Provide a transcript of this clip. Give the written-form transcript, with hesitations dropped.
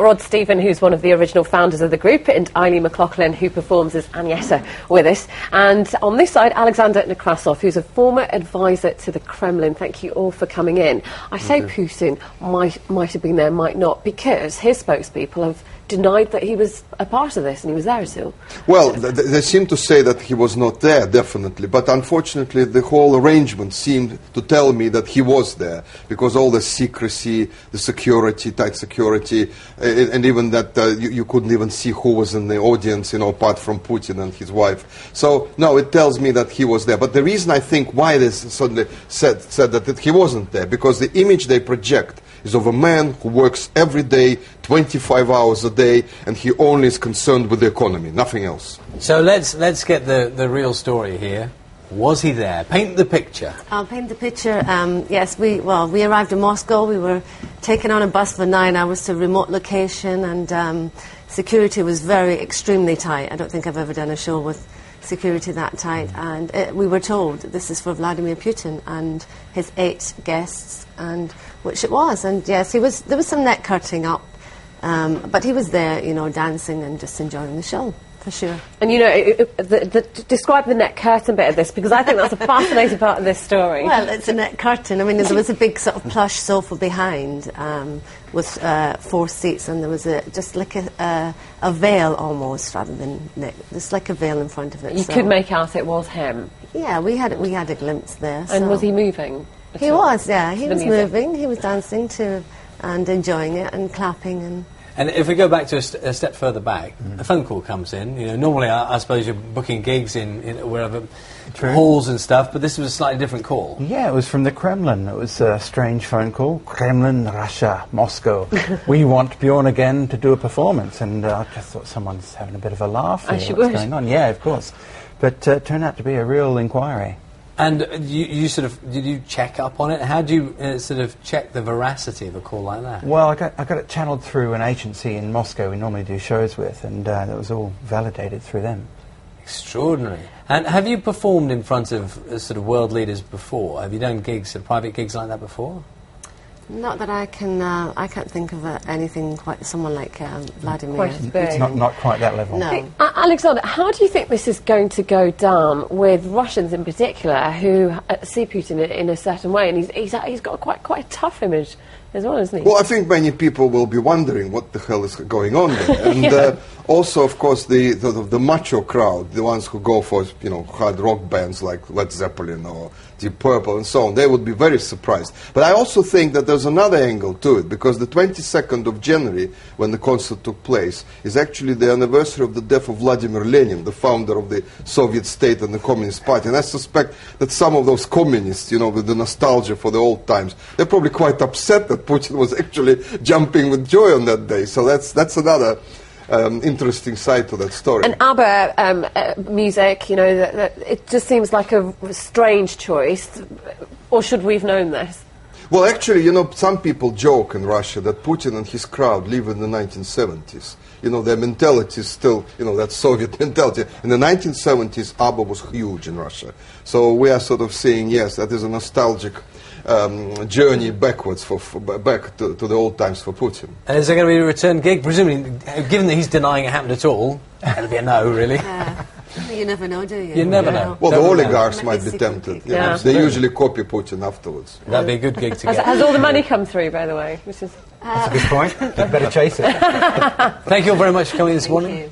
Rod Stephen, who's one of the original founders of the group, and Eileen McLaughlin, who performs as Agneta, with us. And on this side, Alexander Nekrasov, who's a former advisor to the Kremlin. Thank you all for coming in. I say Putin might have been there, might not, because his spokespeople have denied that he was a part of this and he was there still. Well, they seem to say that he was not there, definitely, but unfortunately the whole arrangement seemed to tell me that he was there, because all the secrecy, the security, tight security, and even that you couldn't even see who was in the audience, you know, apart from Putin and his wife. So, no, it tells me that he was there. But the reason I think why they suddenly said that he wasn't there, because the image they project is of a man who works every day, 25 hours a day, and he only is concerned with the economy, nothing else. So let's get the real story here. Was he there? Paint the picture. I'll paint the picture. Yes, we arrived in Moscow. We were taken on a bus for 9 hours to a remote location, and security was extremely tight. I don't think I've ever done a show with security that tight, and we were told this is for Vladimir Putin and his 8 guests, and which it was. And yes, there was some neck cutting up, but he was there, you know, dancing and just enjoying the show. For sure. And you know, describe the net curtain bit of this, because I think that's a fascinating part of this story. Well, it's a net curtain. I mean, there was a big sort of plush sofa behind with 4 seats, and there was just like a veil almost, rather than net. There's like a veil in front of it. You could make out it was him. Yeah, we had a glimpse there. And so. Was he moving? He was, yeah. He was moving. He was dancing to and enjoying it and clapping . And if we go back to a step further back, a phone call comes in. You know, normally I suppose you're booking gigs in wherever, halls and stuff, but this was a slightly different call. Yeah, it was from the Kremlin. It was a strange phone call. Kremlin, Russia, Moscow. We want Bjorn again to do a performance. And I just thought someone's having a bit of a laugh. As you what's would. going on? Yeah, of course. But it turned out to be a real inquiry. And you sort of, did you check up on it? How do you sort of check the veracity of a call like that? Well, I got it channeled through an agency in Moscow we normally do shows with, and that was all validated through them. Extraordinary. And have you performed in front of sort of world leaders before? Have you done gigs, private gigs like that before? Not that I can't think of anything quite someone like Vladimir. Quite as big. It's not quite that level. No. Hey, Alexander, how do you think this is going to go down with Russians in particular, who see Putin in a certain way, and he's got quite a tough image as well, isn't he? Well, I think many people will be wondering what the hell is going on there. And also, of course, the macho crowd, the ones who go for, you know, hard rock bands like Led Zeppelin or Deep Purple and so on, they would be very surprised. But I also think that there's another angle to it, because the 22nd of January, when the concert took place, is actually the anniversary of the death of Vladimir Lenin, the founder of the Soviet state and the Communist Party. And I suspect that some of those communists, you know, with the nostalgia for the old times, they're probably quite upset that Putin was actually jumping with joy on that day. So that's another interesting side to that story. And ABBA music, you know, it just seems like a strange choice. Or should we have known this? Well, actually, you know, some people joke in Russia that Putin and his crowd live in the 1970s. You know, their mentality is still, you know, that Soviet mentality. In the 1970s, ABBA was huge in Russia. So we are sort of saying, yes, that is a nostalgic journey backwards, back to the old times for Putin. And is there going to be a return gig? Presumably, given that he's denying it happened at all, it'll be a no, really. You never know, do you? You never know. Well, Don't the know. oligarchs might be tempted. You know. Yeah. They usually copy Putin afterwards. That'd be a good gig to get. Has all the money come through, by the way? Which is That's a good point. You'd better chase it. Thank you all very much for coming this morning. You.